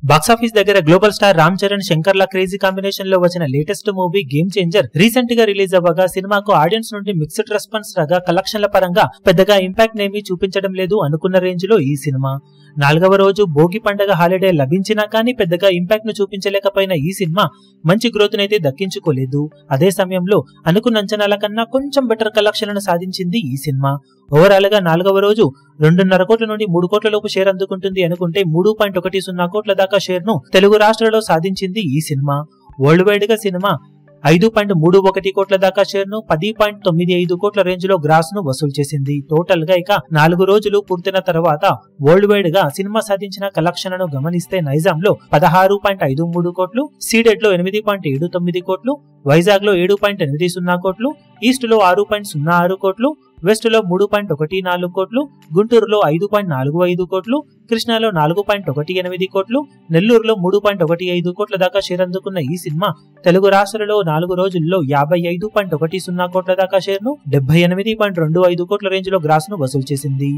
Box office దగ్గర global star Ram Charan శంకర్ల crazy combination లో వచ్చిన latest movie game changer recent గా రిలీజ్ అవ్వగా సినిమాకు ఆడియన్స్ నుండి మిక్స్డ్ రెస్పాన్స్ రాగా కలెక్షన్ల పరంగా పెద్దగా ఇంపాక్ట్ ఏమీ చూపించడం లేదు అనుకున్న రేంజ్ లో ఈ సినిమా 4వ రోజు భోగి పండగ హాలిడే లభించినా కానీ పెద్దగా ఇంపాక్ట్ ను చూపించలేకపోయిన ఈ సినిమా మంచి గ్రోత్ నైతే దక్కించుకోలేదు. అదే సమయంలో అనుకున్న అంచనాల కన్నా కొంచెం బెటర్ కలెక్షన్లను సాధించింది ఈ సినిమా. ఓవరాల్ గా 4వ రోజు 2.5 కోట్ల నుండి 3 కోట్ల లోపు షేర్ అందుకుంటుంది అనుకుంటే 3.10 కోట్ల దాకా షేర్ ను తెలుగు రాష్ట్రాల్లో సాధించింది ఈ సినిమా. వరల్డ్ వైడ్ గా సినిమా 5.31 కోట్ల దాకా షేర్ ను 10.95 కోట్ల రేంజ్ లో గ్రాస్ ను వసూలు చేసింది. టోటల్ గా ఇక 4 రోజులు పూర్తయిన తర్వాత వరల్డ్ వైడ్ గా సినిమా సాధించిన కలెక్షన్లను గమనిస్తే నైజాం లో 16.53 కోట్లు, సీడెడ్ లో 8.79 కోట్లు, వైజాగ్ లో 7.80 కోట్లు, ఈస్ట్ లో 6.06 కోట్లు, వెస్ట్ లో 3.14 కోట్లు, గుంటూరులో 5.45 కోట్లు, కృష్ణాలో 4.18 కోట్లు, నెల్లూరులో 3.15 కోట్ల దాకా షేర్ అందుకున్న ఈ సినిమా తెలుగు రాష్ట్రాలలో 4 రోజుల్లో 55.10 కోట్ల దాకా షేర్ ను 78.25 కోట్ల రేంజ్ లో గ్రాస్ ను వసూలు చేసింది.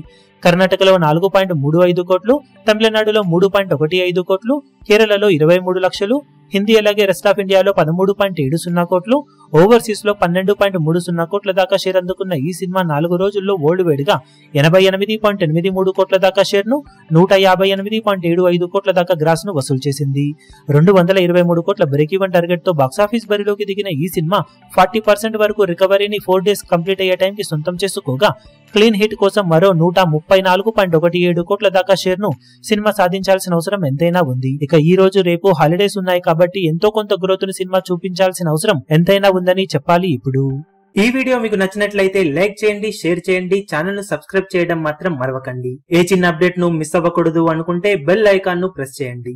కర్ణాటకలో 4.35 కోట్లు, తమిళనాడులో 3.15 కోట్లు, కేరళలో 23 లక్షలు, హిందీ అలాగే రెస్ట్ ఆఫ్ ఇండియాలో 13.70 కోట్లు, ఓవర్సీస్ లో 12.30 కోట్ల దాకా షేర్ అందుకున్న ఈ సినిమా 4 రోజుల్లో వరల్డ్ వైడ్ గా 88.83 కోట్ల దాకా షేర్ ను 158.75 కోట్ల దాకా గ్రాస్ ను వసూలు చేసింది. 223 కోట్ల బ్రేక్ ఈవెన్ టార్గెట్ తో బాక్సాఫీస్ బరిలోకి దిగిన ఈ సినిమా 40% వరకు రికవరీని 4 డేస్ కంప్లీట్ అయ్యే టైంకి సొంతం చేసుకోగా క్లీన్ హిట్ కోసం మరో 134.17 కోట్ల దాకా షేర్ ను సినిమా సాధించాల్సిన అవసరం ఎంతైనా ఉంది. ఇక ఈ రోజు రేపు హాలిడేస్ ఉన్నాయి కాబట్టి ఎంతో కొంత గ్రోత్ ను సినిమా చూపించాల్సిన అవసరం ఎంతైనా ఉందని చెప్పాలి. ఇప్పుడు ఈ వీడియో మీకు నచ్చినట్లయితే లైక్ చేయండి, షేర్ చేయండి, ఛానల్ ను సబ్స్క్రైబ్ చేయడం మాత్రం మరవకండి. ఏ చిన్న అప్డేట్ ను మిస్ అవ్వకూడదు అనుకుంటే బెల్ ఐకాన్ ను ప్రెస్ చేయండి.